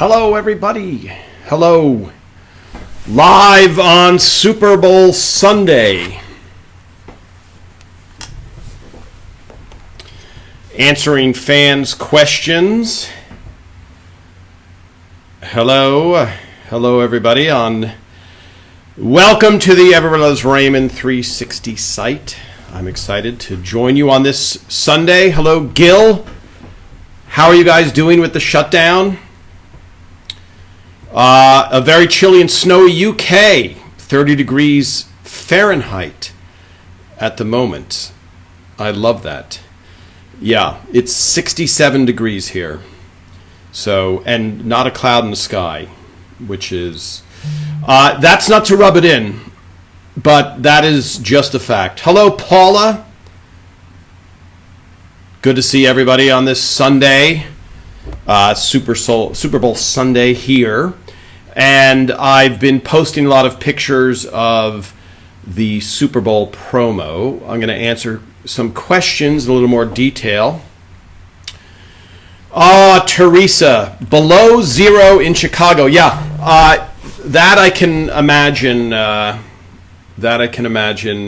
Hello, everybody. Hello. Live on Super Bowl Sunday. Answering fans' questions. Hello. Hello, everybody. Welcome to the Everyone Loves Raymond 360 site. I'm excited to join you on this Sunday. Hello, Gil. How are you guys doing with the shutdown? A very chilly and snowy UK, 30 degrees Fahrenheit at the moment. I love that. Yeah, it's 67 degrees here. So, and not a cloud in the sky, which is, that's not to rub it in, but that is just a fact. Hello, Paula. Good to see everybody on this Sunday, Super Bowl Sunday here. And I've been posting a lot of pictures of the Super Bowl promo. I'm going to answer some questions in a little more detail. Teresa, below zero in Chicago. Yeah, that I can imagine.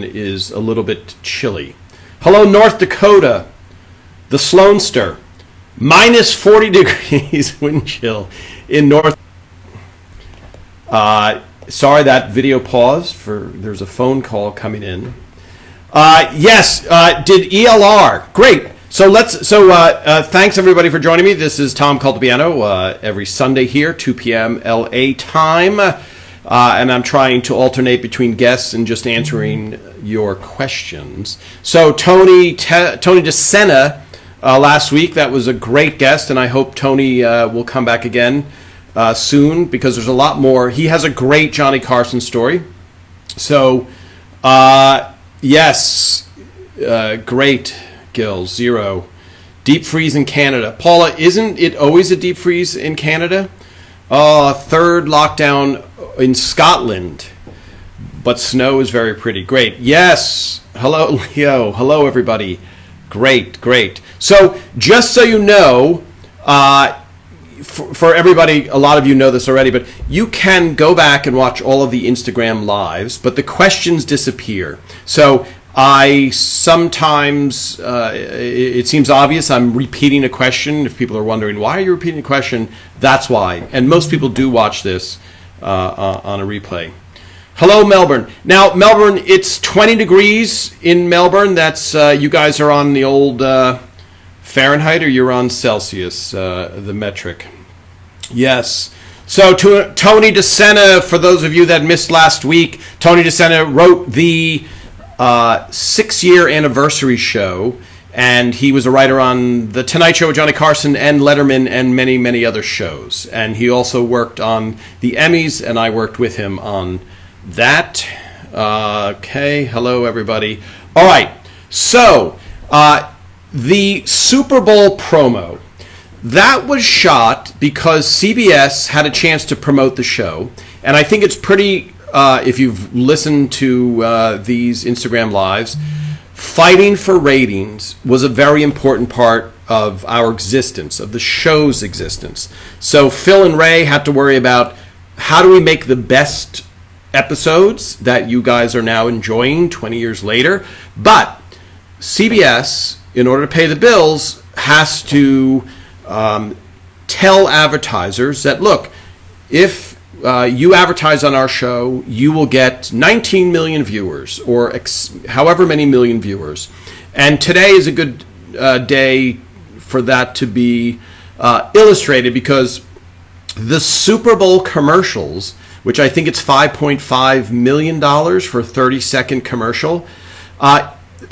Is a little bit chilly. Hello, North Dakota. The Sloanster, minus 40 degrees wind chill in North. Sorry, that video paused. There's a phone call coming in. Yes, did ELR? Great. So thanks everybody for joining me. This is Tom Caltabiano every Sunday here, 2 p.m. LA time, and I'm trying to alternate between guests and just answering your questions. So Tony DeSena last week, that was a great guest, and I hope Tony will come back again soon, because there's a lot more. He has a great Johnny Carson story. So, yes, great, Gil, zero. Deep freeze in Canada. Paula, isn't it always a deep freeze in Canada? Third lockdown in Scotland, but snow is very pretty. Great. Yes. Hello, Leo. Hello, everybody. Great. So, just so you know, for everybody, a lot of you know this already, but you can go back and watch all of the Instagram lives, but the questions disappear. So I sometimes, it seems obvious I'm repeating a question. If people are wondering, why are you repeating a question? That's why. And most people do watch this on a replay. Hello, Melbourne. Now, Melbourne, it's 20 degrees in Melbourne. That's, you guys are on the old Fahrenheit, or you're on Celsius, the metric? Yes. So Tony DeSena, for those of you that missed last week, Tony DeSena wrote the 6-year anniversary show, and he was a writer on The Tonight Show with Johnny Carson and Letterman and many, many other shows. And he also worked on the Emmys, and I worked with him on that. Okay, hello, everybody. All right, so the Super Bowl promo, that was shot because CBS had a chance to promote the show, and I think it's pretty, if you've listened to these Instagram lives, fighting for ratings was a very important part of our existence, of the show's existence. So Phil and Ray had to worry about, how do we make the best episodes that you guys are now enjoying 20 years later? But CBS, in order to pay the bills, has to tell advertisers that, look, if you advertise on our show, you will get 19 million viewers, or however many million viewers. And today is a good day for that to be illustrated, because the Super Bowl commercials, which I think it's $5.5 million for a 30-second commercial,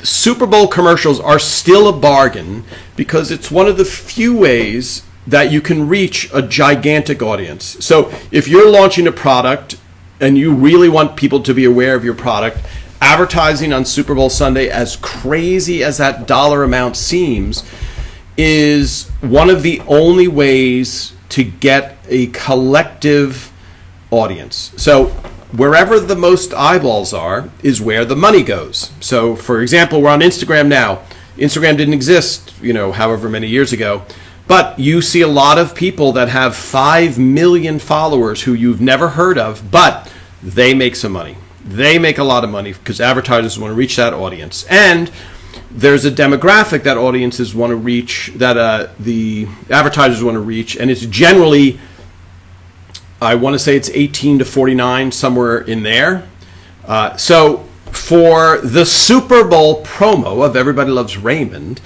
Super Bowl commercials are still a bargain, because it's one of the few ways that you can reach a gigantic audience. So if you're launching a product and you really want people to be aware of your product, advertising on Super Bowl Sunday, as crazy as that dollar amount seems, is one of the only ways to get a collective audience. So wherever the most eyeballs are is where the money goes. So, for example, we're on Instagram now. Instagram didn't exist, however many years ago. But you see a lot of people that have 5 million followers who you've never heard of, but they make some money. They make a lot of money because advertisers want to reach that audience. And there's a demographic that audiences want to reach, that the advertisers want to reach, and it's generally, I want to say it's 18 to 49, somewhere in there. So for the Super Bowl promo of Everybody Loves Raymond,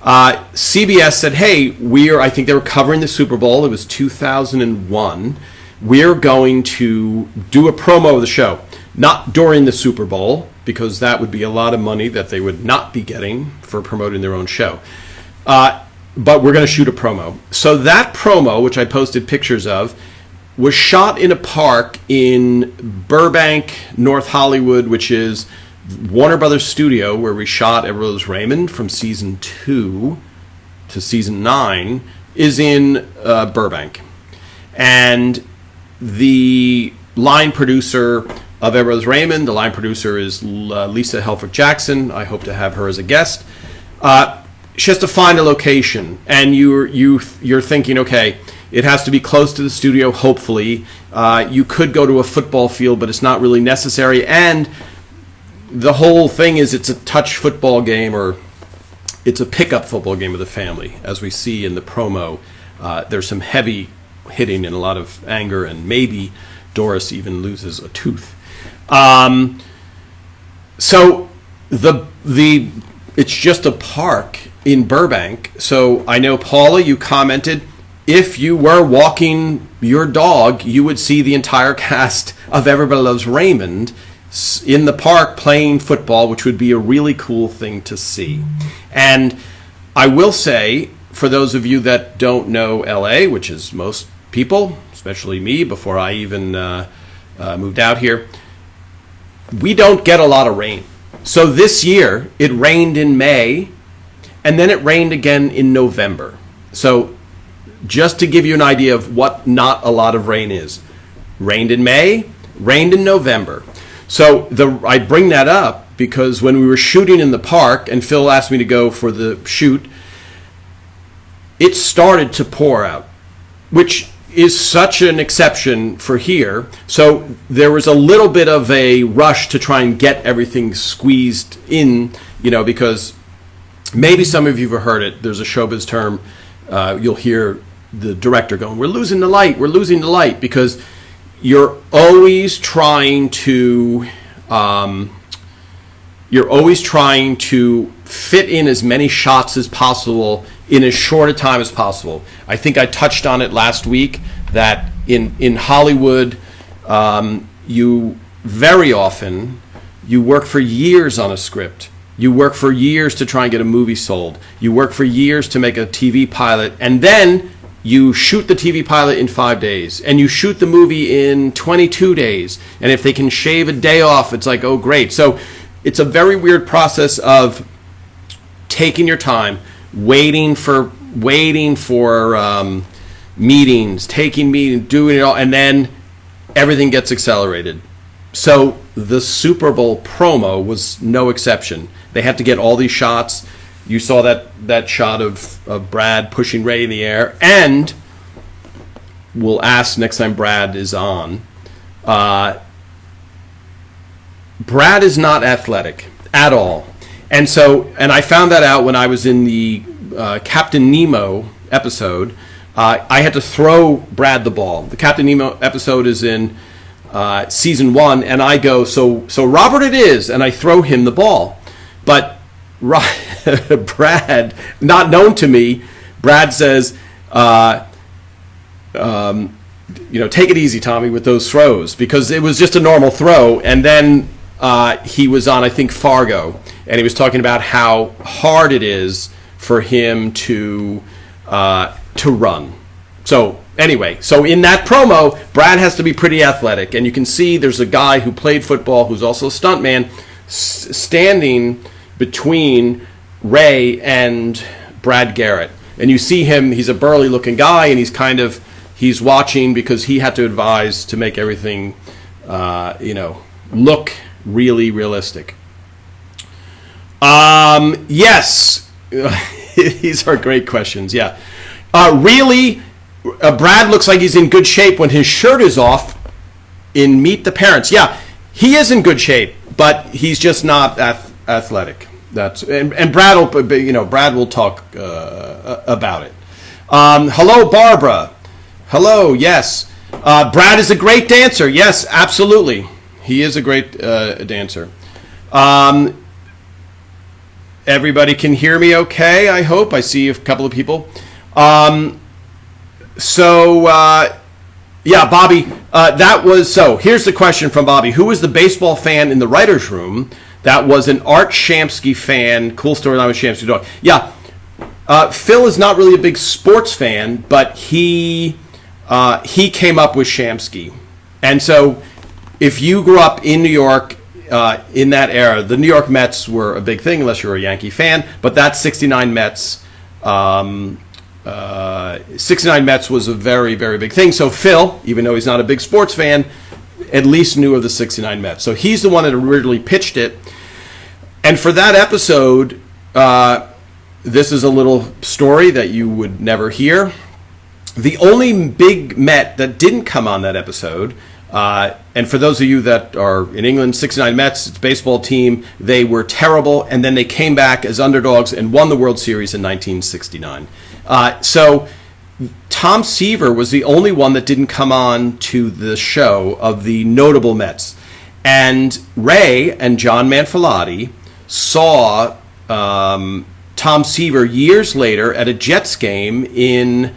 CBS said, hey, I think they were covering the Super Bowl. It was 2001. We're going to do a promo of the show. Not during the Super Bowl, because that would be a lot of money that they would not be getting for promoting their own show. But we're going to shoot a promo. So that promo, which I posted pictures of, was shot in a park in Burbank, North Hollywood, which is Warner Brothers Studio, where we shot Everybody Loves Raymond from season 2 to season 9, is in Burbank. And the line producer of Everybody Loves Raymond, the line producer is Lisa Helfrich Jackson. I hope to have her as a guest. She has to find a location, and you're thinking, okay, it has to be close to the studio, hopefully. You could go to a football field, but it's not really necessary. And the whole thing is it's a touch football game, or it's a pickup football game with the family. As we see in the promo, there's some heavy hitting and a lot of anger, and maybe Doris even loses a tooth. So it's just a park in Burbank. So I know, Paula, you commented, if you were walking your dog, you would see the entire cast of Everybody Loves Raymond in the park playing football, which would be a really cool thing to see. And I will say, for those of you that don't know LA, which is most people, especially me, before I even moved out here, we don't get a lot of rain. So this year, it rained in May, and then it rained again in November. So just to give you an idea of what not a lot of rain is. Rained in May, rained in November. So I bring that up because when we were shooting in the park, and Phil asked me to go for the shoot, it started to pour out, which is such an exception for here. So there was a little bit of a rush to try and get everything squeezed in, because maybe some of you have heard it. There's a showbiz term. You'll hear the director going, we're losing the light, because you're always trying to fit in as many shots as possible in as short a time as possible. I think I touched on it last week that in Hollywood, you very often, you work for years on a script. You work for years to try and get a movie sold. You work for years to make a TV pilot, and then you shoot the TV pilot in 5 days, and you shoot the movie in 22 days. And if they can shave a day off, it's like, oh, great. So it's a very weird process of taking your time, waiting for meetings, taking meetings, doing it all, and then everything gets accelerated. So the Super Bowl promo was no exception. They had to get all these shots. You saw that shot of Brad pushing Ray in the air, and we'll ask next time Brad is on. Brad is not athletic at all. And I found that out when I was in the Captain Nemo episode. I had to throw Brad the ball. The Captain Nemo episode is in season 1, and I go, so Robert it is, and I throw him the ball. But Brad, not known to me, Brad says, take it easy, Tommy, with those throws, because it was just a normal throw. And then he was on, I think, Fargo, and he was talking about how hard it is for him to run. So anyway, so in that promo, Brad has to be pretty athletic, and you can see there's a guy who played football who's also a stuntman standing between Ray and Brad Garrett. And you see him, he's a burly looking guy, and he's watching because he had to advise to make everything, look really realistic. Yes, these are great questions. Yeah. Really, Brad looks like he's in good shape when his shirt is off in Meet the Parents. Yeah, he is in good shape, but he's just not athletic. And Brad will, Brad will talk about it. Hello, Barbara. Hello, yes. Brad is a great dancer. Yes, absolutely. He is a great dancer. Everybody can hear me okay, I hope. I see a couple of people. Yeah, Bobby, here's the question from Bobby. Who was the baseball fan in the writer's room that was an Art Shamsky fan? Cool storyline with Shamsky dog. Yeah, Phil is not really a big sports fan, but he came up with Shamsky. And so if you grew up in New York in that era, the New York Mets were a big thing, unless you're a Yankee fan, but that 69 Mets... 69 Mets was a very, very big thing. So Phil, even though he's not a big sports fan, at least knew of the 69 Mets. So he's the one that originally pitched it. And for that episode, this is a little story that you would never hear. The only big Met that didn't come on that episode, and for those of you that are in England, 69 Mets, it's a baseball team, they were terrible, and then they came back as underdogs and won the World Series in 1969. So Tom Seaver was the only one that didn't come on to the show of the notable Mets. And Ray and John Manfrotati saw Tom Seaver years later at a Jets game in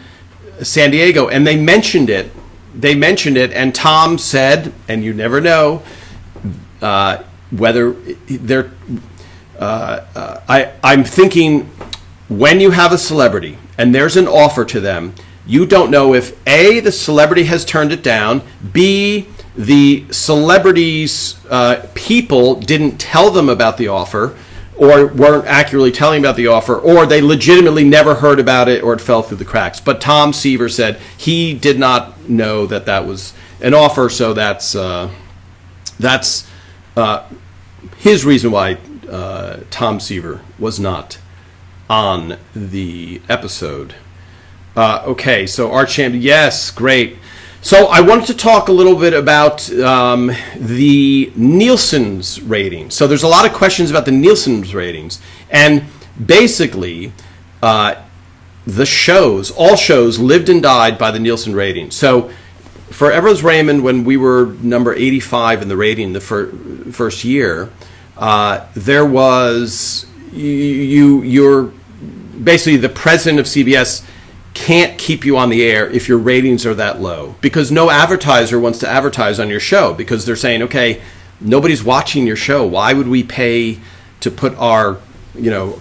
San Diego, and they mentioned it. And Tom said, and you never know whether they're... I'm thinking, when you have a celebrity and there's an offer to them, you don't know if A, the celebrity has turned it down, B, the celebrity's people didn't tell them about the offer, or weren't accurately telling about the offer, or they legitimately never heard about it, or it fell through the cracks. But Tom Seaver said he did not know that was an offer, so that's his reason why Tom Seaver was not on the episode. Okay, so Art Sham, yes, great. So I wanted to talk a little bit about the Nielsen's ratings. So there's a lot of questions about the Nielsen's ratings. And basically, all shows lived and died by the Nielsen ratings. So for Everest Raymond, when we were number 85 in the rating the first year, there was, you're basically the president of CBS can't keep you on the air if your ratings are that low, because no advertiser wants to advertise on your show, because they're saying, okay, nobody's watching your show. Why would we pay to put our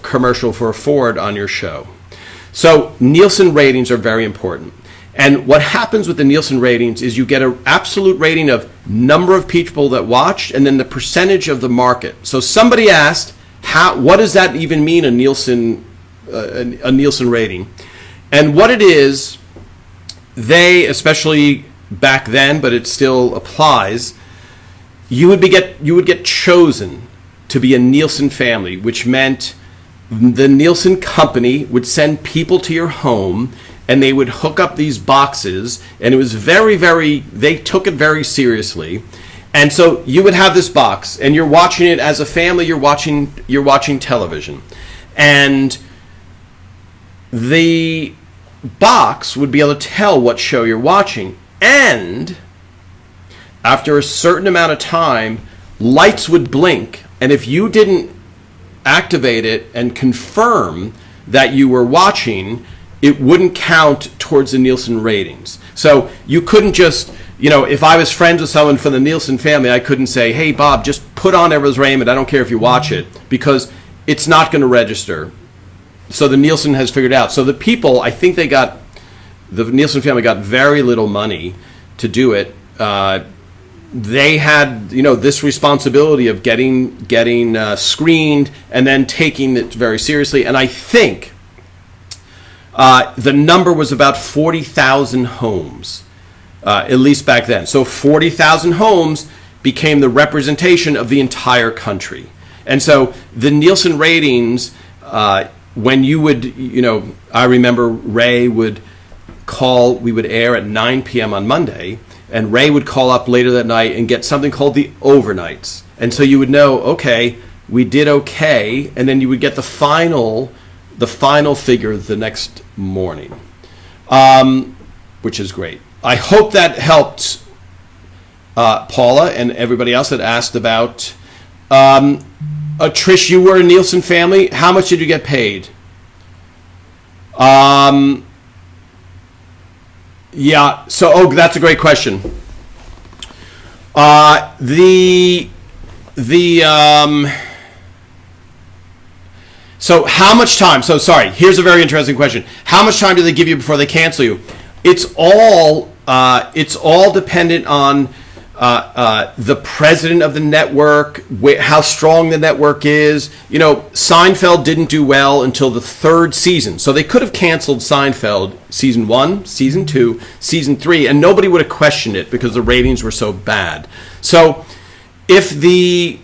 commercial for a Ford on your show? So Nielsen ratings are very important. And what happens with the Nielsen ratings is you get an absolute rating of number of people that watched and then the percentage of the market. So somebody asked, what does that even mean, a Nielsen rating? And what it is, they, especially back then, but it still applies, you would get chosen to be a Nielsen family, which meant the Nielsen company would send people to your home and they would hook up these boxes, and it was they took it very seriously. And so you would have this box and you're watching it as a family, you're watching television. And the box would be able to tell what show you're watching, and after a certain amount of time, lights would blink, and if you didn't activate it and confirm that you were watching, it wouldn't count towards the Nielsen ratings. So you couldn't just, if I was friends with someone from the Nielsen family, I couldn't say, hey Bob, just put on Everest Raymond, I don't care if you watch it, because it's not going to register. So the Nielsen has figured out. So the people, I think the Nielsen family got very little money to do it. They had, this responsibility of getting screened and then taking it very seriously. And I think the number was about 40,000 homes, at least back then. So 40,000 homes became the representation of the entire country. And so the Nielsen ratings when you would, I remember Ray would call, we would air at 9 p.m. on Monday, and Ray would call up later that night and get something called the overnights. And so you would know, okay, we did okay, and then you would get the final figure the next morning, which is great. I hope that helped Paula and everybody else that asked about. Trish, you were a Nielsen family. How much did you get paid? Yeah. So, that's a great question. So how much time? So sorry. Here's a very interesting question. How much time do they give you before they cancel you? It's all dependent on the president of the network, how strong the network is. Seinfeld didn't do well until the third season. So they could have canceled Seinfeld season 1, season 2, season 3, and nobody would have questioned it because the ratings were so bad. So if there's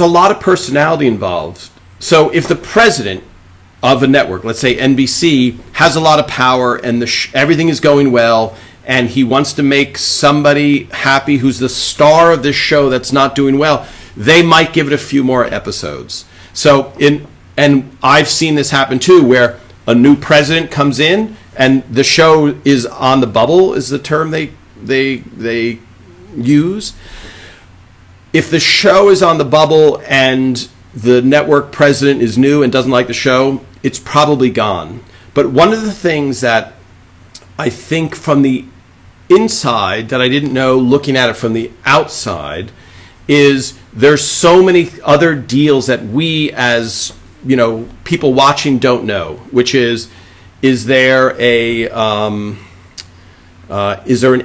a lot of personality involved. So if the president of a network, let's say NBC, has a lot of power and everything is going well, and he wants to make somebody happy who's the star of this show that's not doing well, they might give it a few more episodes. So and I've seen this happen too, where a new president comes in and the show is on the bubble, is the term they use. If the show is on the bubble and the network president is new and doesn't like the show, it's probably gone. But one of the things that I think from the inside that I didn't know looking at it from the outside is there's so many other deals that we as people watching don't know, which is there an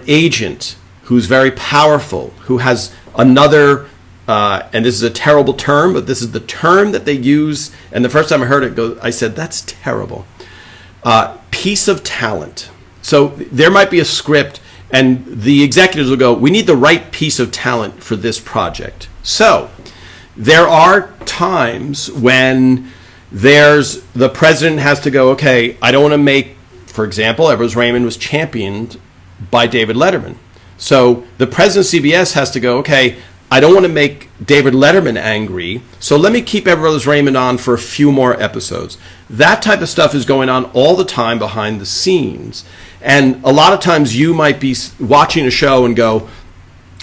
agent who's very powerful, who has another and this is a terrible term, but this is the term that they use, and the first time I heard it, I said, that's terrible. Piece of talent. So there might be a script, and the executives will go, we need the right piece of talent for this project. So there are times when the president has to go, okay, I don't want to make, for example, Everett Raymond was championed by David Letterman. So the president of CBS has to go, okay, I don't want to make David Letterman angry, so let me keep Everett Raymond on for a few more episodes. That type of stuff is going on all the time behind the scenes. And a lot of times you might be watching a show and go,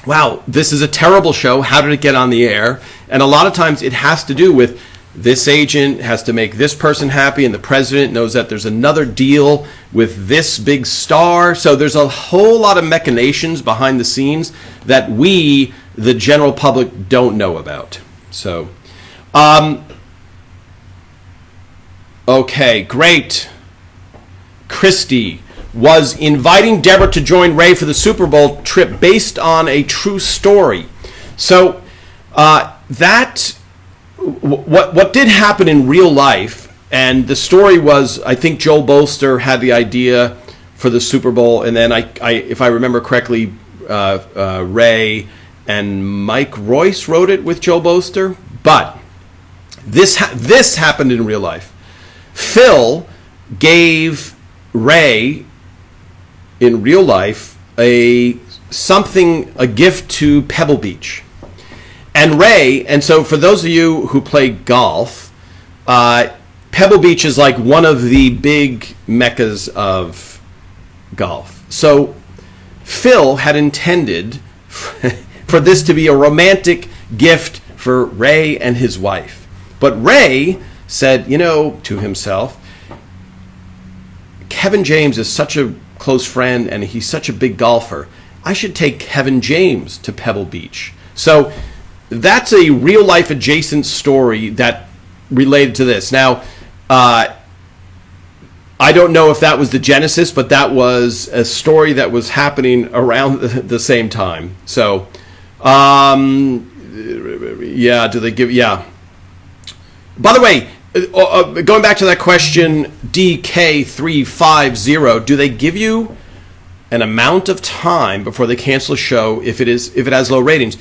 wow, this is a terrible show. How did it get on the air? And a lot of times it has to do with this agent has to make this person happy, and the president knows that there's another deal with this big star. So there's a whole lot of machinations behind the scenes that we, the general public, don't know about. So, okay, great. Christy was inviting Deborah to join Ray for the Super Bowl trip based on a true story. So what did happen in real life, and the story was, I think Joel Bolster had the idea for the Super Bowl, and then I if I remember correctly, Ray and Mike Royce wrote it with Joel Bolster. But this happened in real life. Phil gave Ray in real life a gift to Pebble Beach. And Ray, and so for those of you who play golf, Pebble Beach is like one of the big meccas of golf. So Phil had intended for this to be a romantic gift for Ray and his wife. But Ray said, to himself, Kevin James is such a close friend and he's such a big golfer. I should take Kevin James to Pebble Beach. So that's a real life adjacent story that related to this. Now, I don't know if that was the genesis, but that was a story that was happening around the same time. So, yeah, do they give, yeah. By the way, going back to that question, DK350, do they give you an amount of time before they cancel a show if it has low ratings?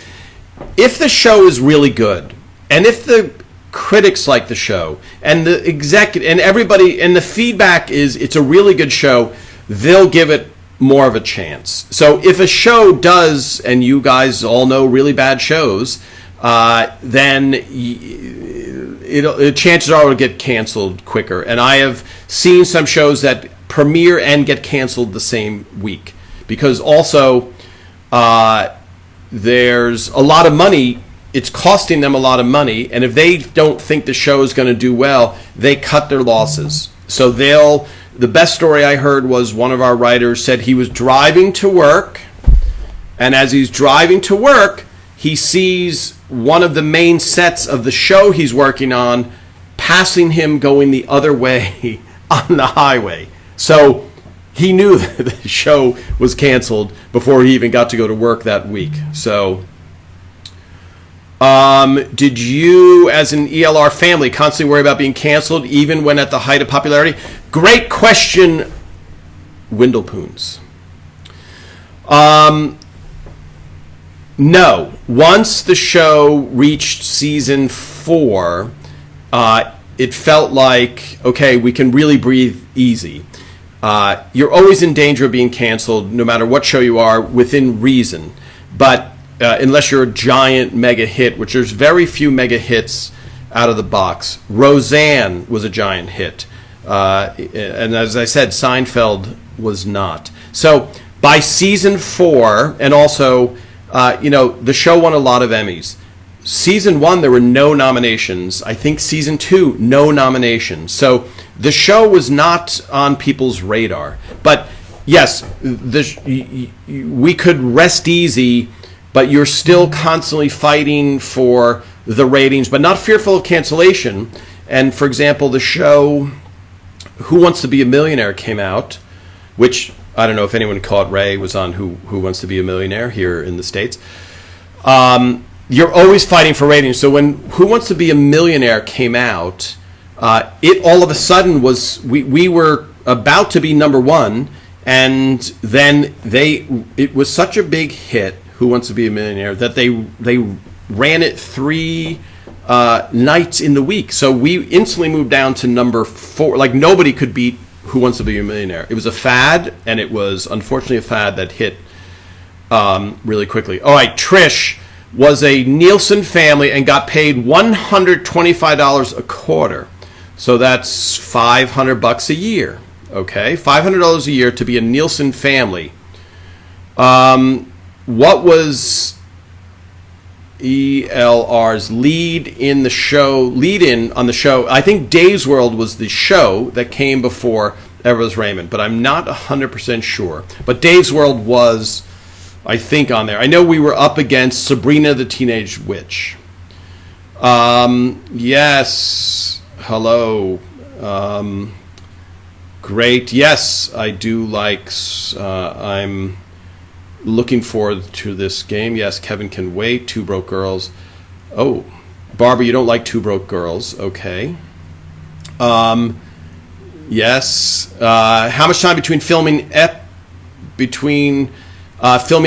If the show is really good, and if the critics like the show, and the executive and everybody, and the feedback is it's a really good show, they'll give it more of a chance. So if a show does, and you guys all know really bad shows, then chances are it'll get canceled quicker. And I have seen some shows that premiere and get canceled the same week, because also there's a lot of money. It's costing them a lot of money, and if they don't think the show is going to do well, they cut their losses. So the best story I heard was one of our writers said he was driving to work, and as he's driving to work, he sees one of the main sets of the show he's working on passing him going the other way on the highway. So he knew that the show was canceled before he even got to go to work that week. So did you, as an ELR family, constantly worry about being canceled even when at the height of popularity? Great question, Windlepoons. No. Once the show reached season 4, it felt like, okay, we can really breathe easy. You're always in danger of being canceled, no matter what show you are, within reason. But unless you're a giant mega hit, which there's very few mega hits out of the box. Roseanne was a giant hit. And as I said, Seinfeld was not. So by season 4, and also, the show won a lot of Emmys. Season 1, there were no nominations. I think season 2, no nominations. So the show was not on people's radar. But yes, we could rest easy, but you're still constantly fighting for the ratings, but not fearful of cancellation. And for example, the show Who Wants to Be a Millionaire came out, which I don't know if anyone caught. Ray was on Who Wants to Be a Millionaire here in the States. You're always fighting for ratings. So when Who Wants to Be a Millionaire came out, it all of a sudden was, we were about to be number 1, and then it was such a big hit, Who Wants to Be a Millionaire, that they ran it 3 nights in the week. So we instantly moved down to number 4. Like nobody could beat Who Wants to Be a Millionaire. It was a fad, and it was unfortunately a fad that hit really quickly. All right, Trish was a Nielsen family and got paid $125 a quarter. So that's $500 a year. Okay, $500 a year to be a Nielsen family. What was ELR's lead in on the show? I think Dave's World was the show that came before Ever's Raymond, but I'm not 100% sure. But Dave's World was, I think, on there. I know we were up against Sabrina the Teenage Witch. Yes. Hello. Great. Yes, I do like. I'm looking forward to this game. Yes, Kevin can wait. Two Broke Girls. Oh, Barbara, you don't like Two Broke Girls. Okay. Yes. How much time between filming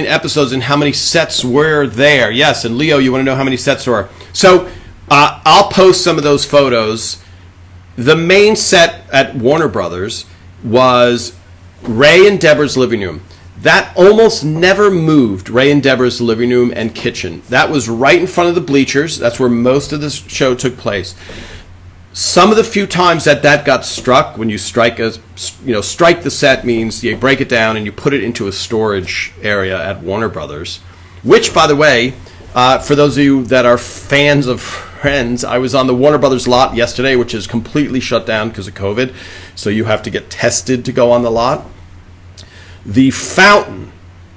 episodes, and how many sets were there? Yes, and Leo, you want to know how many sets there are. So I'll post some of those photos. The main set at Warner Brothers was Ray and Deborah's living room. That almost never moved, Ray and Deborah's living room and kitchen. That was right in front of the bleachers. That's where most of the show took place. Some of the few times that got struck, when you strike the set means you break it down and you put it into a storage area at Warner Brothers, which, by the way, for those of you that are fans of Friends, I was on the Warner Brothers lot yesterday, which is completely shut down because of COVID, so you have to get tested to go on the lot. The fountain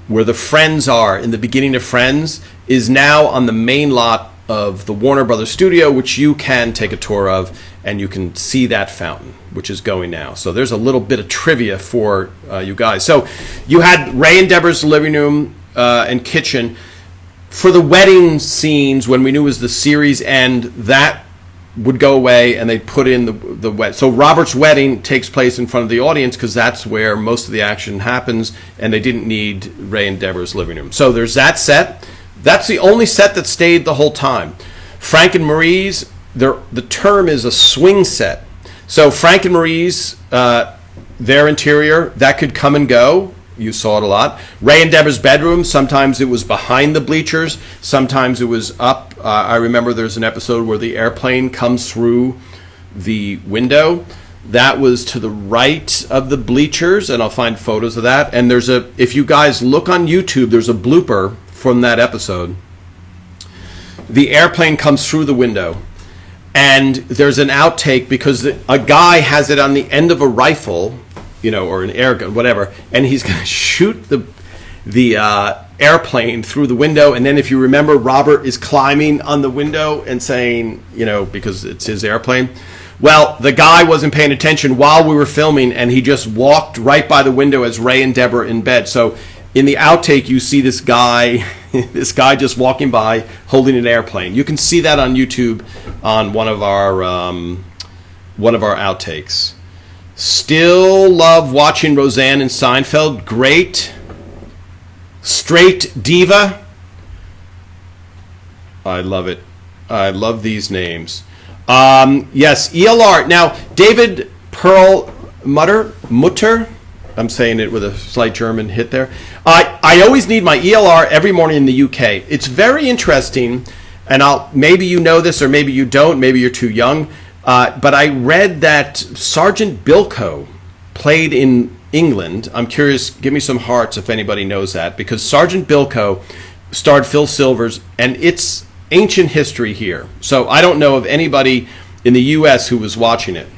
where the Friends are in the beginning of Friends is now on the main lot of the Warner Brothers studio, which you can take a tour of, and you can see that fountain, which is going now. So there's a little bit of trivia for you guys. So you had Ray and Deborah's living room and kitchen. For the wedding scenes, when we knew it was the series end, that would go away, and they'd put in the wedding. So Robert's wedding takes place in front of the audience because that's where most of the action happens, and they didn't need Ray and Deborah's living room. So there's that set. That's the only set that stayed the whole time. Frank and Marie's the term is a swing set. So Frank and Marie's, their interior, that could come and go. You saw it a lot. Ray and Deborah's bedroom, sometimes it was behind the bleachers, sometimes it was up. I remember there's an episode where the airplane comes through the window. That was to the right of the bleachers, and I'll find photos of that. And if you guys look on YouTube, there's a blooper from that episode. The airplane comes through the window, and there's an outtake because a guy has it on the end of a rifle, or an air gun, whatever, and he's going to shoot the airplane through the window. And then if you remember, Robert is climbing on the window and saying, because it's his airplane. Well, the guy wasn't paying attention while we were filming, and he just walked right by the window as Ray and Deborah in bed. So in the outtake, you see this guy just walking by holding an airplane. You can see that on YouTube on one of our outtakes. Still love watching Roseanne and Seinfeld. Great. Straight diva. I love it. I love these names. Yes, ELR. Now, David Mutter. I'm saying it with a slight German hit there. I always need my ELR every morning in the UK. It's very interesting, and maybe you know this or maybe you don't. Maybe you're too young. But I read that Sergeant Bilko played in England. I'm curious, give me some hearts if anybody knows that, because Sergeant Bilko starred Phil Silvers, and it's ancient history here. So I don't know of anybody in the U.S. who was watching it.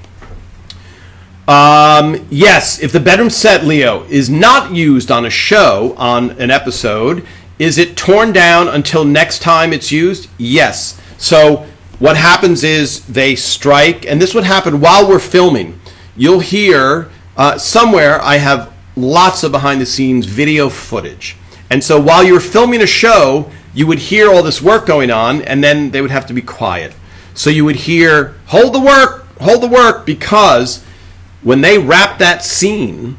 Yes, if the bedroom set, Leo, is not used on a show, on an episode, is it torn down until next time it's used? Yes. So what happens is they strike, and this would happen while we're filming. You'll hear somewhere I have lots of behind-the-scenes video footage. And so while you're filming a show, you would hear all this work going on, and then they would have to be quiet. So you would hear, hold the work, because when they wrapped that scene,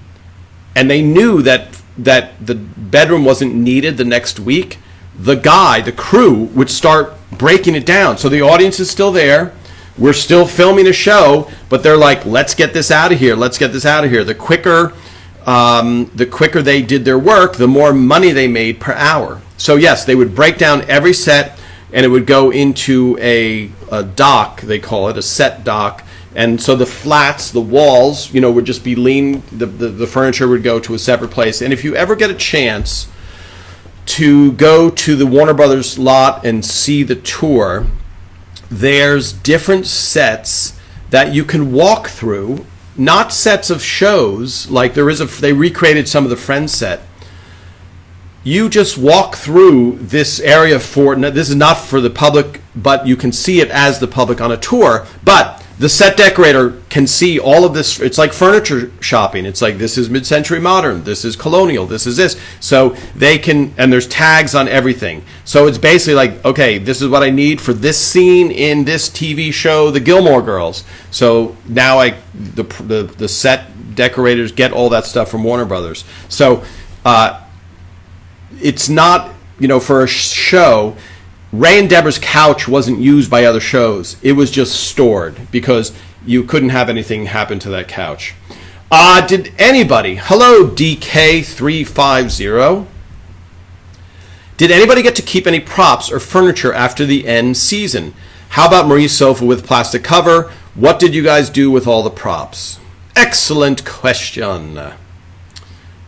and they knew that the bedroom wasn't needed the next week, the crew would start breaking it down. So the audience is still there. We're still filming a show, but they're like, let's get this out of here. The quicker they did their work, the more money they made per hour. So yes, they would break down every set, and it would go into a dock, they call it, a set dock. And so the flats, the walls, would just be lean. The furniture would go to a separate place. And if you ever get a chance to go to the Warner Brothers lot and see the tour, there's different sets that you can walk through, not sets of shows, like they recreated some of the Friends set. You just walk through this area this is not for the public, but you can see it as the public on a tour, but the set decorator can see all of this. It's like furniture shopping. It's like, this is mid-century modern, this is colonial, this is this. So they can, and there's tags on everything. So it's basically like, okay, this is what I need for this scene in this TV show, The Gilmore Girls. So now the set decorators get all that stuff from Warner Brothers. So it's not, for a show, Ray and Deborah's couch wasn't used by other shows. It was just stored because you couldn't have anything happen to that couch. Did anybody, hello DK350, did anybody get to keep any props or furniture after the end season? How about Marie's sofa with plastic cover? What did you guys do with all the props? Excellent question.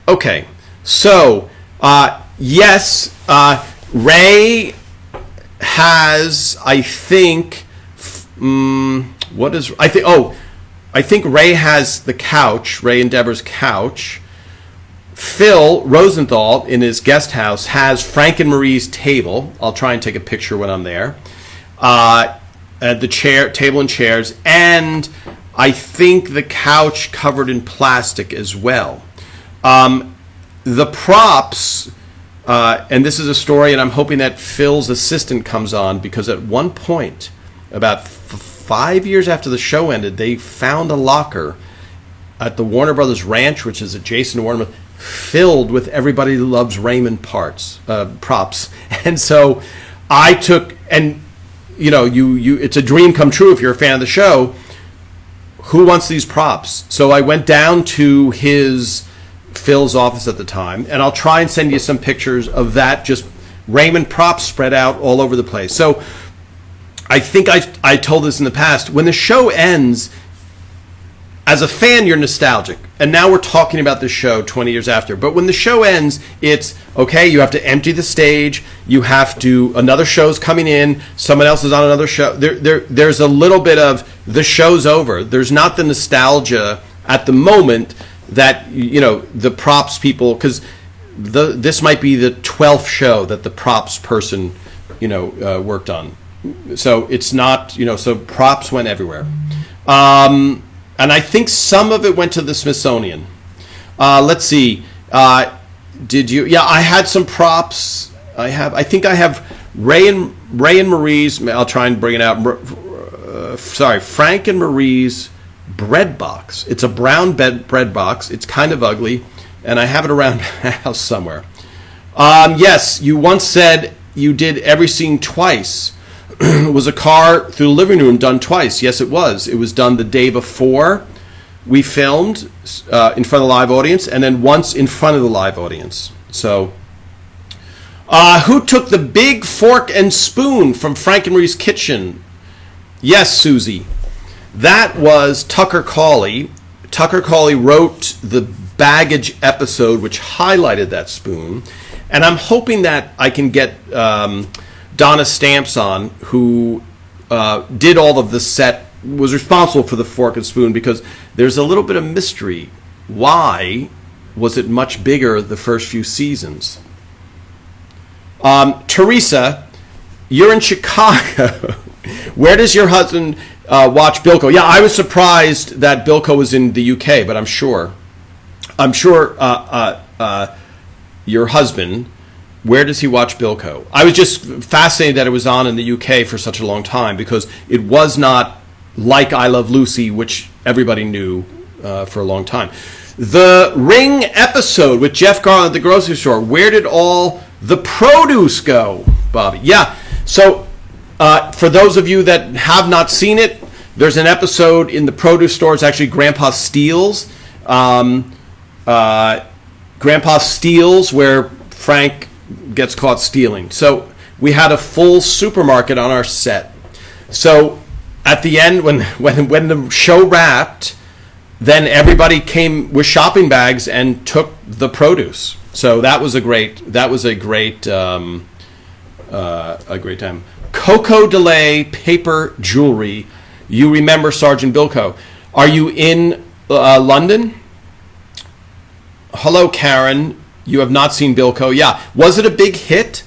Okay, so yes, Ray has, I think Ray has the couch, Ray and Deborah's couch. Phil Rosenthal in his guest house has Frank and Marie's table. I'll try and take a picture when I'm there. The table and chairs, and I think the couch covered in plastic as well. The props, and this is a story, and I'm hoping that Phil's assistant comes on, because at one point, about 5 years after the show ended, they found a locker at the Warner Brothers Ranch, which is adjacent to Warner Brothers, filled with Everybody Loves Raymond props. And so I took, and it's a dream come true if you're a fan of the show. Who wants these props? So I went down to Phil's office at the time, and I'll try and send you some pictures of that, just Raymond props spread out all over the place. So I think I told this in the past. When the show ends, as a fan, you're nostalgic. And now we're talking about the show 20 years after. But when the show ends, it's, okay, you have to empty the stage. You have to, another show's coming in. Someone else is on another show. There's a little bit of, the show's over. There's not the nostalgia at the moment that, the props people, because this might be the 12th show that the props person, worked on. So it's not, so props went everywhere. And I think some of it went to the Smithsonian. Let's see. Did you? Yeah, I had some props. I think I have Ray and Marie's. I'll try and bring it out. Frank and Marie's bread box. It's a brown bread box. It's kind of ugly, and I have it around the house somewhere. Yes, you once said you did every scene twice. Was a car through the living room done twice? Yes, it was. It was done the day before we filmed in front of the live audience, and then once in front of the live audience. So, who took the big fork and spoon from Frank and Marie's kitchen? Yes, Susie. That was Tucker Cawley. Tucker Cawley wrote the baggage episode, which highlighted that spoon. And I'm hoping that I can get Donna Stamps on, who did all of the set, was responsible for the fork and spoon, because there's a little bit of mystery. Why was it much bigger the first few seasons? Teresa, you're in Chicago. Where does your husband watch Bilko? Yeah, I was surprised that Bilko was in the UK, but I'm sure your husband, where does he watch Bilko? I was just fascinated that it was on in the UK for such a long time, because it was not like I Love Lucy, which everybody knew for a long time. The Ring episode with Jeff Garland at the grocery store, where did all the produce go, Bobby? Yeah, so for those of you that have not seen it, there's an episode in the produce store. It's actually Grandpa Steele's. Grandpa Steele's, where Frank gets caught stealing. So we had a full supermarket on our set. So at the end, when the show wrapped, then everybody came with shopping bags and took the produce. So that was a great time. Coco Delay paper jewelry. You remember Sergeant Bilko? Are you in London? Hello, Karen. You have not seen Bilko. Yeah. Was it a big hit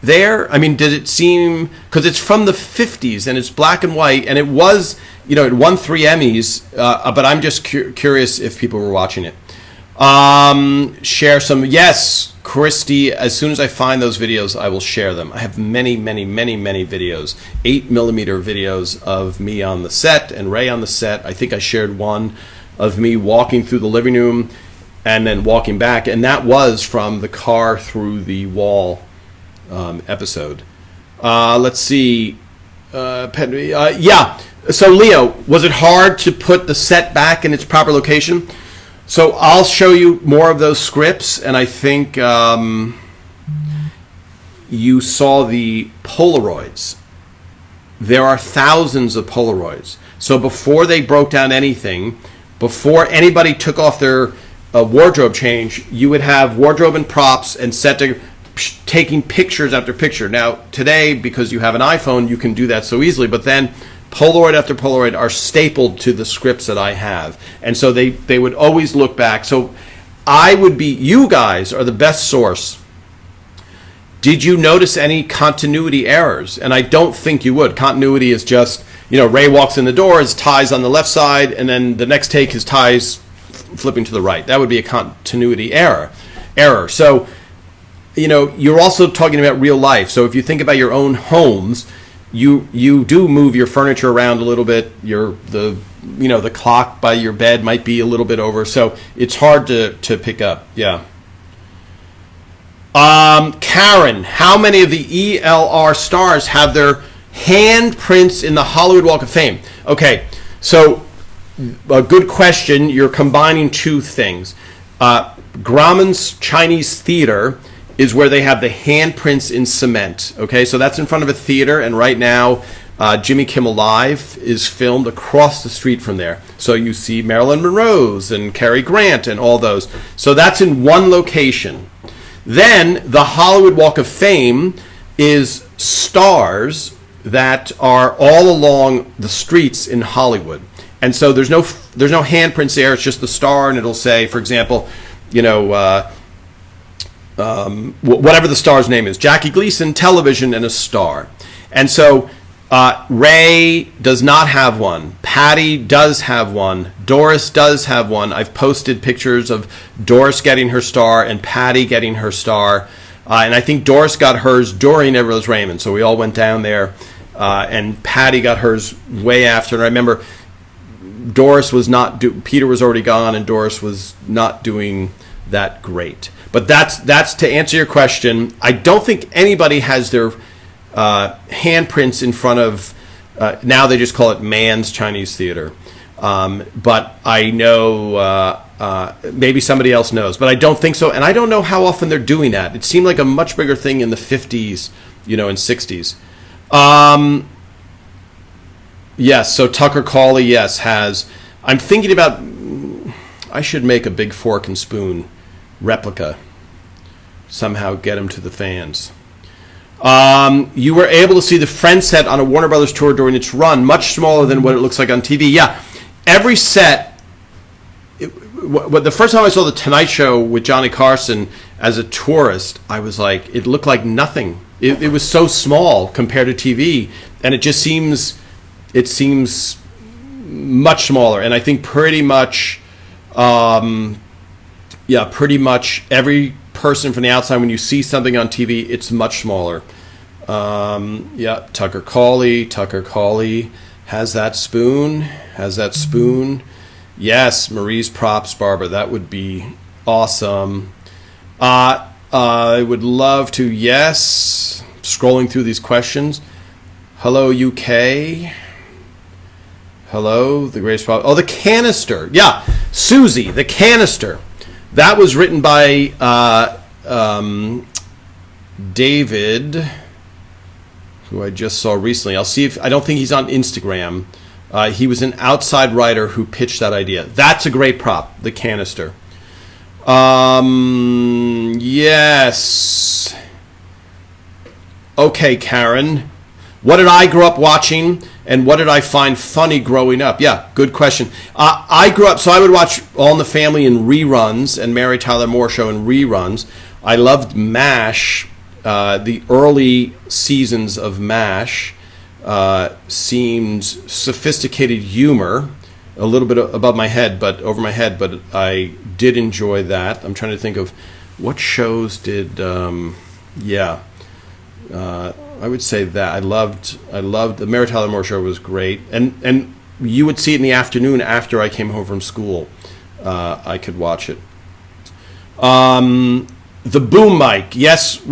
there? I mean, did it seem... Because it's from the 50s, and it's black and white, and it was... it won 3 Emmys, but I'm just curious if people were watching it. Share some... Yes, Christy, as soon as I find those videos, I will share them. I have many, many, many, many videos. 8mm videos of me on the set and Ray on the set. I think I shared one of me walking through the living room and then walking back, and that was from the car through the wall episode. Let's see. Yeah. So, Leo, was it hard to put the set back in its proper location? So I'll show you more of those scripts, and I think you saw the Polaroids. There are thousands of Polaroids. So before they broke down anything, before anybody took off their wardrobe change, you would have wardrobe and props and set to taking pictures after picture. Now, today, because you have an iPhone, you can do that so easily, but then Polaroid after Polaroid are stapled to the scripts that I have. And so they would always look back. So you guys are the best source. Did you notice any continuity errors? And I don't think you would. Continuity is just, Ray walks in the door, his tie's on the left side, and then the next take his tie's flipping to the right. That would be a continuity error. So, you're also talking about real life. So if you think about your own homes, you do move your furniture around a little bit. The clock by your bed might be a little bit over, so it's hard to pick up. Yeah. Karen, how many of the ELR stars have their Handprints in the Hollywood Walk of Fame. Okay, so a good question. You're combining two things. Grauman's Chinese Theater is where they have the handprints in cement. Okay, so that's in front of a theater, and right now Jimmy Kimmel Live is filmed across the street from there. So you see Marilyn Monroe's and Cary Grant and all those. So that's in one location. Then the Hollywood Walk of Fame is stars that are all along the streets in Hollywood. And so there's no handprints there. It's just the star, and it'll say, for example, whatever the star's name is, Jackie Gleason, television, and a star. And so Ray does not have one. Patty does have one. Doris does have one. I've posted pictures of Doris getting her star and Patty getting her star. And I think Doris got hers during Everett Raymond. So we all went down there, and Patty got hers way after. And I remember Doris was not Peter was already gone, and Doris was not doing that great. But that's to answer your question. I don't think anybody has their handprints in front of. Now they just call it Mann's Chinese Theater. But I know maybe somebody else knows, but I don't think so. And I don't know how often they're doing that. It seemed like a much bigger thing in the 50s, and 60s. Yes, so Tucker Cawley, yes, has. I'm thinking about. I should make a big fork and spoon replica. Somehow get him to the fans. You were able to see the Friends set on a Warner Brothers tour during its run, much smaller than what it looks like on TV. Yeah, every set. The first time I saw the Tonight Show with Johnny Carson as a tourist, I was like, it looked like nothing. It was so small compared to TV, and it just seems. It seems much smaller, and I think pretty much every person from the outside, when you see something on TV, it's much smaller. Tucker Cawley has that spoon. Yes, Marie's props, Barbara. That would be awesome. I would love to. Yes, scrolling through these questions. Hello, UK. Hello, the greatest problem. Oh, the canister. Yeah, Susie, the canister. That was written by David, who I just saw recently. I'll see if I don't think he's on Instagram. He was an outside writer who pitched that idea. That's a great prop, the canister. Yes. Okay, Karen. What did I grow up watching, and what did I find funny growing up? Yeah, good question. I grew up, so I would watch All in the Family in reruns and Mary Tyler Moore Show in reruns. I loved MASH. The early seasons of MASH seemed sophisticated humor, a little bit above my head, but over my head, but I did enjoy that. I'm trying to think of what shows did, I would say that I loved the Mary Tyler Moore Show was great, and you would see it in the afternoon after I came home from school. I could watch it. The boom mic, yes,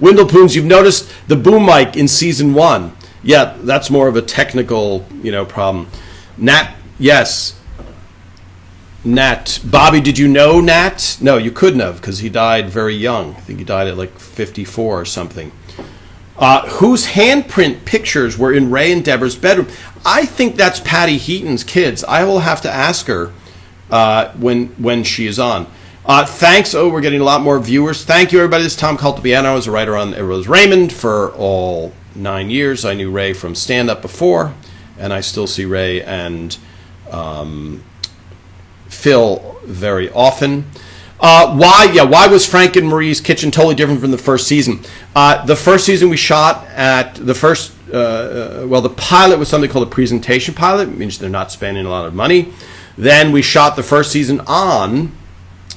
Wendell Poons. You've noticed the boom mic in season 1. Yeah, that's more of a technical problem. Nat, yes. Nat, Bobby, did you know Nat? No, you couldn't have, because he died very young. I think he died at like 54 or something. Whose handprint pictures were in Ray and Deborah's bedroom? I think that's Patty Heaton's kids. I will have to ask her when she is on. Thanks. Oh, we're getting a lot more viewers. Thank you, everybody. This is Tom Caltabiano. I was a writer on Rose Raymond for all 9 years. I knew Ray from stand-up before, and I still see Ray and Phil very often. Why was Frank and Marie's kitchen totally different from the first season? The first season we shot at the first, the pilot was something called a presentation pilot. It means they're not spending a lot of money. Then we shot the first season on,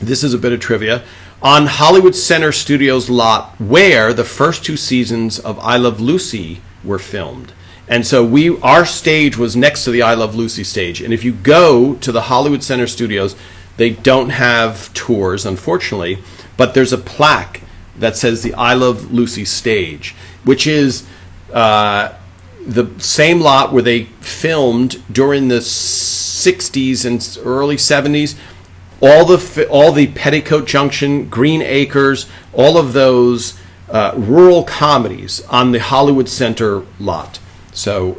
this is a bit of trivia, on Hollywood Center Studios lot where the first 2 seasons of I Love Lucy were filmed. And so our stage was next to the I Love Lucy stage. And if you go to the Hollywood Center Studios, they don't have tours, unfortunately, but there's a plaque that says the I Love Lucy stage, which is the same lot where they filmed during the 60s and early 70s. All the Petticoat Junction, Green Acres, all of those rural comedies on the Hollywood Center lot. So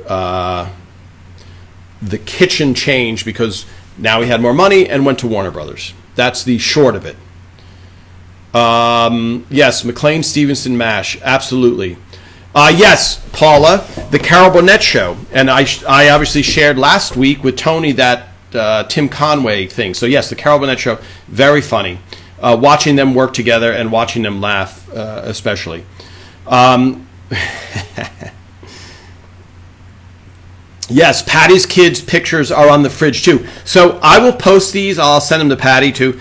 the kitchen changed because now we had more money and went to Warner Brothers. That's the short of it. Yes, McLean, Stevenson, MASH, absolutely. Yes, Paula, the Carol Burnett show, and I obviously shared last week with Tony that Tim Conway thing. So yes, the Carol Burnett show, very funny. Watching them work together and watching them laugh, especially. Yes, Patty's kids' pictures are on the fridge too. So I will post these. I'll send them to Patty too.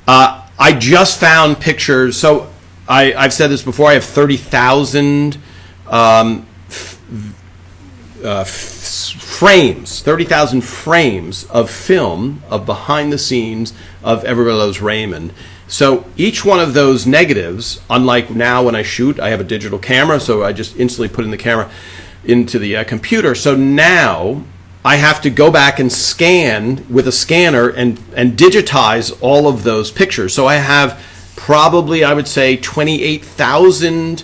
I just found pictures. So I've said this before. I have 30,000 frames, 30,000 frames of film of behind the scenes of Everybody Loves Raymond. So each one of those negatives, unlike now when I shoot, I have a digital camera, so I just instantly put in the camera into the computer. So now I have to go back and scan with a scanner and digitize all of those pictures. So I have probably, I would say, 28,000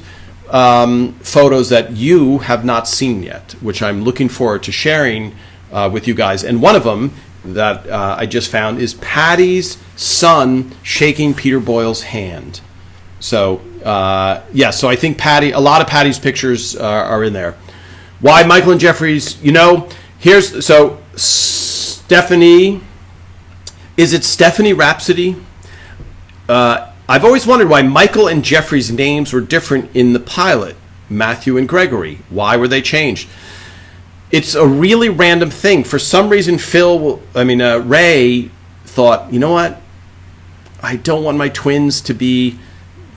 photos that you have not seen yet, which I'm looking forward to sharing with you guys. And one of them that I just found is Patty's son shaking Peter Boyle's hand. So so I think a lot of Patty's pictures are in there. Why Michael and Jeffrey's, Stephanie, is it Stephanie Rhapsody? I've always wondered why Michael and Jeffrey's names were different in the pilot, Matthew and Gregory. Why were they changed? It's a really random thing. For some reason, Ray thought, you know what? I don't want my twins to be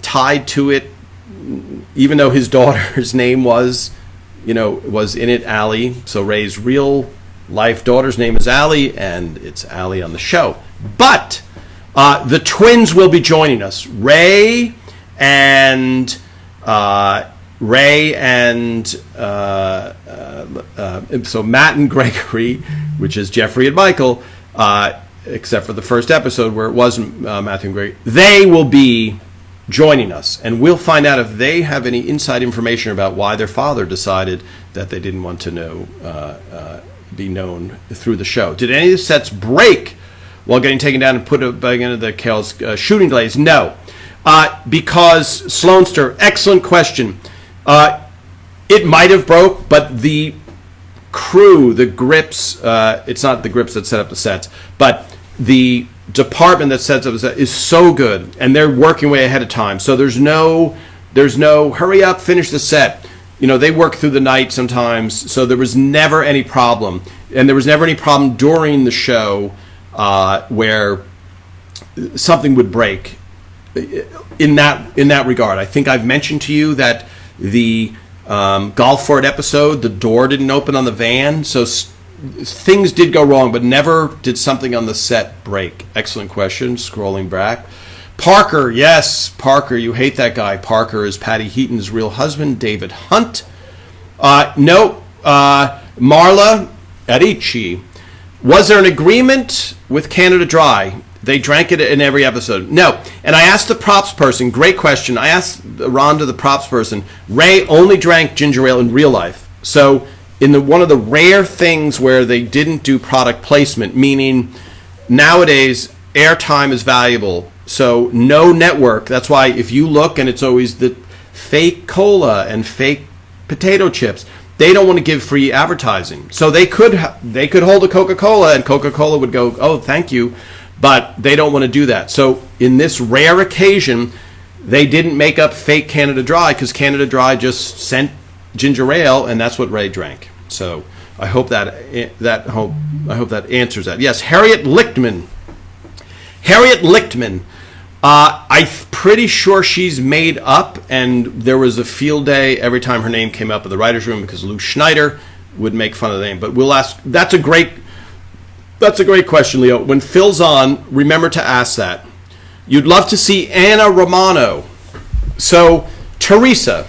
tied to it, even though his daughter's name was in it, Allie. So Ray's real life daughter's name is Allie, and it's Allie on the show. But the twins will be joining us. Ray and so Matt and Gregory, which is Jeffrey and Michael, except for the first episode where it wasn't Matthew and Gregory, they will be joining us, and we'll find out if they have any inside information about why their father decided that they didn't want to be known through the show. Did any of the sets break while getting taken down and put back into the Kale's shooting delays? No. Because, Sloanster, excellent question. It might have broke, but the crew, the grips, it's not the grips that set up the sets, but the department that sets up the set is so good, and they're working way ahead of time. So there's no hurry up, finish the set. They work through the night sometimes, so there was never any problem. And there was never any problem during the show where something would break in that regard. I think I've mentioned to you that the Gulfport episode, the door didn't open on the van, so things did go wrong, but never did something on the set break. Excellent question. Scrolling back. Parker, yes, Parker, you hate that guy. Parker is Patty Heaton's real husband, David Hunt. No, Marla Adichie. Was there an agreement with Canada Dry? They drank it in every episode. No. And I asked the props person, great question. I asked Rhonda, the props person, Ray only drank ginger ale in real life. So in one of the rare things where they didn't do product placement, meaning nowadays airtime is valuable. So no network. That's why if you look and it's always the fake cola and fake potato chips, they don't want to give free advertising. So they could hold a Coca-Cola and Coca-Cola would go, oh, thank you. But they don't want to do that. So in this rare occasion, they didn't make up fake Canada Dry because Canada Dry just sent ginger ale, and that's what Ray drank. So I hope that answers that. Yes, Harriet Lichtman. I'm pretty sure she's made up, and there was a field day every time her name came up in the writers' room because Lou Schneider would make fun of the name. But we'll ask. That's a great question, Leo. When Phil's on, remember to ask that. You'd love to see Anna Romano. So, Teresa,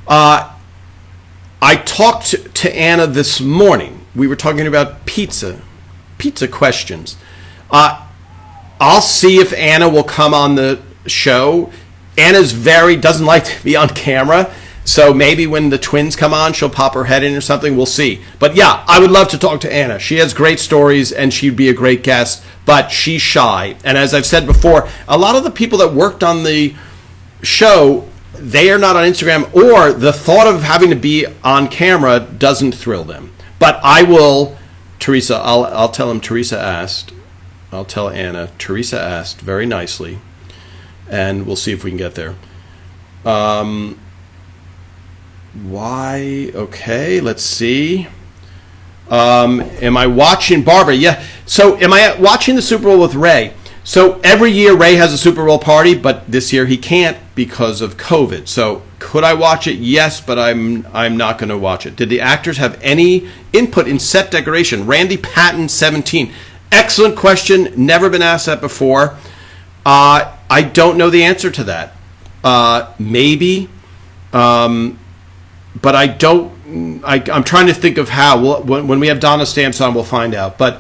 I I talked to Anna this morning. We were talking about pizza questions. I'll see if Anna will come on the show. Anna's doesn't like to be on camera, so maybe when the twins come on, she'll pop her head in or something. We'll see. But yeah, I would love to talk to Anna. She has great stories, and she'd be a great guest, but she's shy. And as I've said before, a lot of the people that worked on the show, they are not on Instagram, or the thought of having to be on camera doesn't thrill them. But I will, Teresa, I'll tell him Teresa asked. I'll tell Anna, Teresa asked very nicely, and we'll see if we can get there. Why? Okay, let's see. Am I watching Barbara? Yeah. So am I watching the Super Bowl with Ray? So every year Ray has a Super Bowl party, but this year he can't because of COVID. So could I watch it? Yes, but I'm not going to watch it. Did the actors have any input in set decoration? Randy Patton, 17. Excellent question. Never been asked that before. I don't know the answer to that. Maybe, but I don't. I'm trying to think of how. When we have Donna Stamps on, we'll find out. But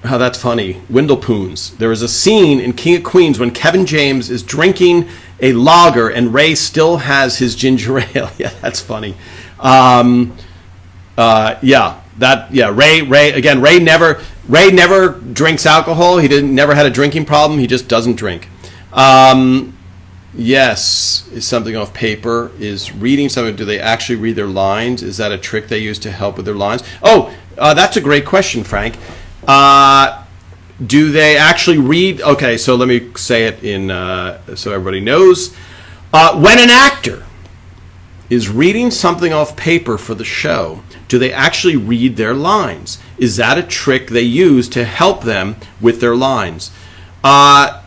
how that's funny. Windlepoons. There is a scene in King of Queens when Kevin James is drinking a lager and Ray still has his ginger ale. Yeah, that's funny. Ray never drinks alcohol. He never had a drinking problem. He just doesn't drink. Yes, is something off paper. Is reading something, do they actually read their lines? Is that a trick they use to help with their lines? That's a great question, Frank. Do they actually read? Okay, so let me say it in so everybody knows. When an actor is reading something off paper for the show, do they actually read their lines? Is that a trick they use to help them with their lines? The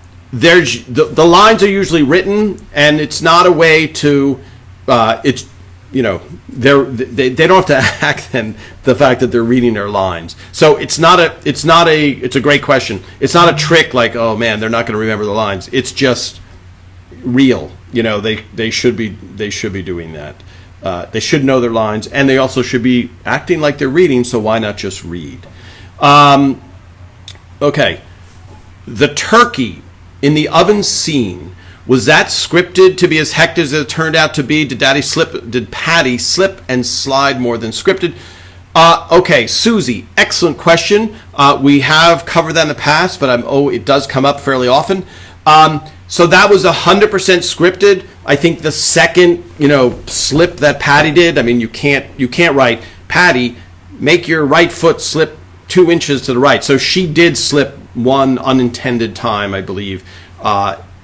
lines are usually written, and it's not a way to they don't have to act on the fact that they're reading their lines. So it's a great question. It's not a trick like, oh man, they're not going to remember the lines. It's just real. They should be doing that. They should know their lines, and they also should be acting like they're reading, so why not just read? Okay. The turkey in the oven scene, was that scripted to be as hectic as it turned out to be? Did Patty slip and slide more than scripted? Okay, Susie, excellent question. We have covered that in the past, but it does come up fairly often. So that was 100% scripted. I think the second, slip that Patty did, I mean, you can't write, Patty, make your right foot slip 2 inches to the right. So she did slip one unintended time, I believe,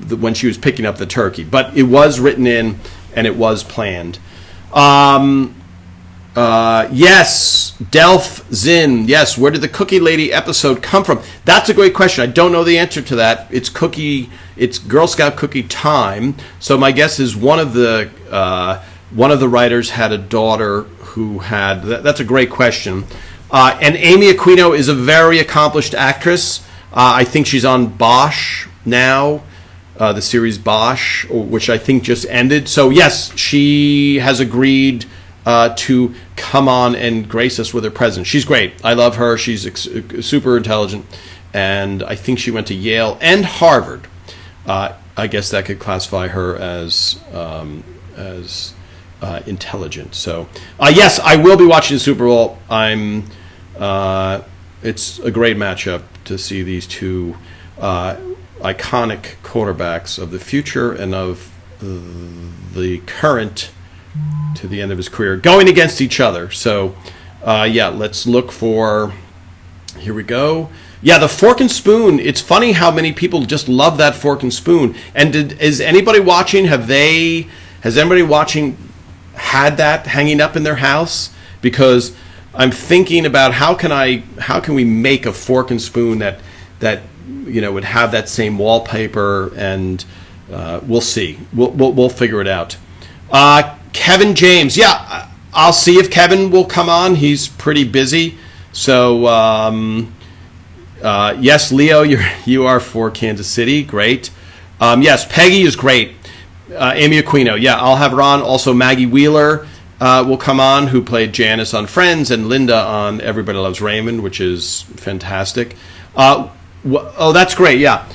when she was picking up the turkey. But it was written in, and it was planned. Yes, Delph Zinn. Yes, where did the Cookie Lady episode come from? That's a great question. I don't know the answer to that. It's Girl Scout cookie time. So my guess is one of the writers had a daughter who had. That's a great question. And Amy Aquino is a very accomplished actress. I think she's on Bosch now, the series Bosch, which I think just ended. So yes, she has agreed to come on and grace us with her presence. She's great. I love her. She's super intelligent, and I think she went to Yale and Harvard. I guess that could classify her as intelligent. So yes, I will be watching the Super Bowl. It's a great matchup to see these two iconic quarterbacks of the future and of the current to the end of his career going against each other. So let's look for, here we go. Yeah, the fork and spoon. It's funny how many people just love that fork and spoon. And is anybody watching, has anybody watching had that hanging up in their house? Because I'm thinking about how can we make a fork and spoon that would have that same wallpaper, and we'll see. We'll figure it out. Kevin James, yeah, I'll see if Kevin will come on. He's pretty busy. So yes, Leo, you are for Kansas City. Great. Yes, Peggy is great. Amy Aquino. Yeah, I'll have her on. Also, Maggie Wheeler will come on, who played Janice on Friends, and Linda on Everybody Loves Raymond, which is fantastic. Oh, that's great. Yeah.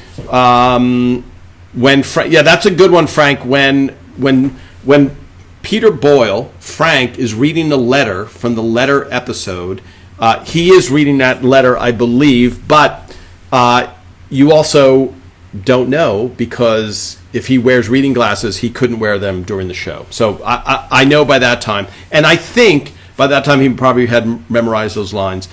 That's a good one, Frank. When Peter Boyle, Frank, is reading the letter from the letter episode, he is reading that letter, I believe, but you also don't know, because if he wears reading glasses, he couldn't wear them during the show. So I know by that time, and I think by that time he probably had memorized those lines.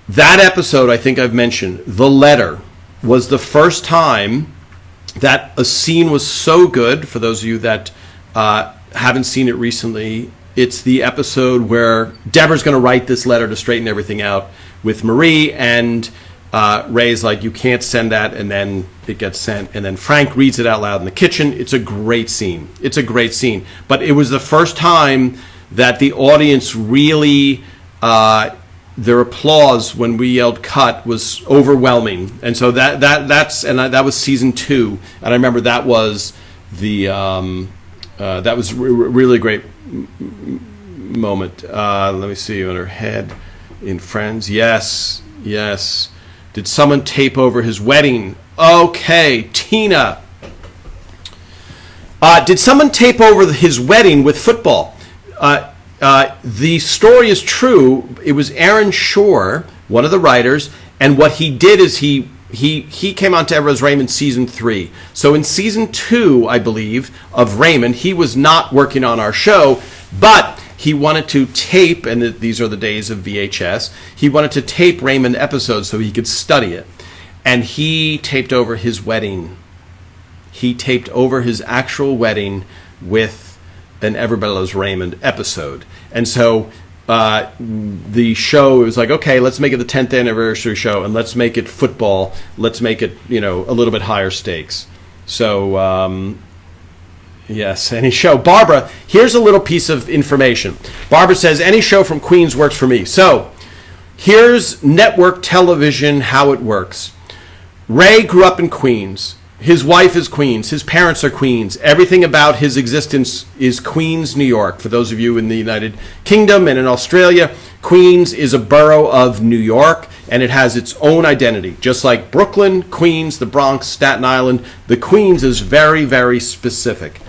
That episode, I think I've mentioned, the letter, was the first time that a scene was so good. For those of you that haven't seen it recently, it's the episode where Deborah's going to write this letter to straighten everything out with Marie, and Ray's like, you can't send that, and then it gets sent, and then Frank reads it out loud in the kitchen. It's a great scene. But it was the first time that the audience really, their applause when we yelled cut was overwhelming. And so that was season 2, and I remember that was that was really great moment. Let me see, on her head in Friends. Yes. Did someone tape over his wedding? Okay, Tina. Did someone tape over his wedding with football? The story is true. It was Aaron Shore, one of the writers, and what he did is he came on to Everyone's Raymond season 3. So in season 2, I believe, of Raymond, he was not working on our show, but he wanted to tape, and these are the days of VHS, he wanted to tape Raymond episodes so he could study it. And he taped over his wedding. He taped over his actual wedding with an Everybody Loves Raymond episode. And so the show, it was like, okay, let's make it the 10th anniversary show, and let's make it football. Let's make it, a little bit higher stakes. So, yes, any show. Barbara, here's a little piece of information. Barbara says, any show from Queens works for me. So, here's network television, how it works. Ray grew up in Queens. His wife is Queens. His parents are Queens. Everything about his existence is Queens, New York. For those of you in the United Kingdom and in Australia, Queens is a borough of New York, and it has its own identity. Just like Brooklyn, Queens, the Bronx, Staten Island, the Queens is very, very specific.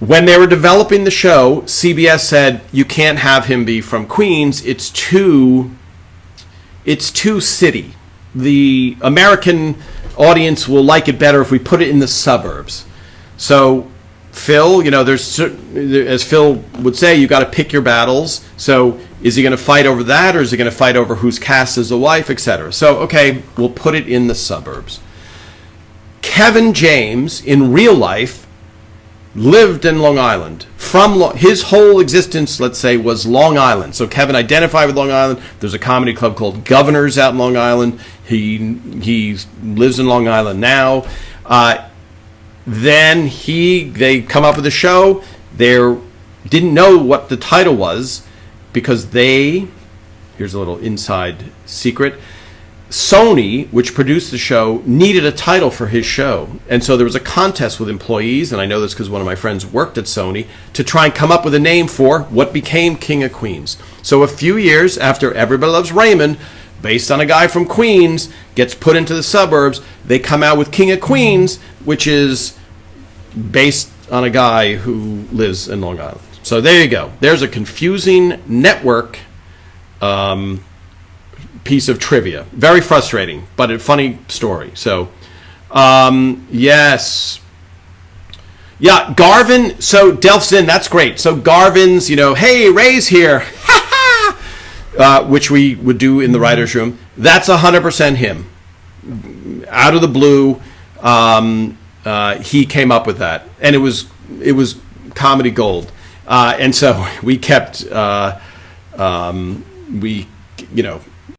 When they were developing the show, CBS said, you can't have him be from Queens. It's too city. The American audience will like it better if we put it in the suburbs. So Phil, as Phil would say, you got to pick your battles. So is he going to fight over that, or is he going to fight over who's cast as a wife, etc.? So, okay, we'll put it in the suburbs. Kevin James, in real life, lived in Long Island. His whole existence, let's say, was Long Island. So Kevin identified with Long Island. There's a comedy club called Governors out in Long Island. He lives in Long Island now. Then they come up with a show. They didn't know what the title was because here's a little inside secret, Sony, which produced the show, needed a title for his show. And so there was a contest with employees, and I know this because one of my friends worked at Sony, to try and come up with a name for what became King of Queens. So a few years after Everybody Loves Raymond, based on a guy from Queens, gets put into the suburbs, they come out with King of Queens, which is based on a guy who lives in Long Island. So there you go. There's a confusing network piece of trivia. Very frustrating, but a funny story. So, yes. Yeah, Garvin, so Delph's in, that's great. So Garvin's, hey, Ray's here, which we would do in the writer's room. That's 100% him. Out of the blue, he came up with that. And it was comedy gold. And so we kept,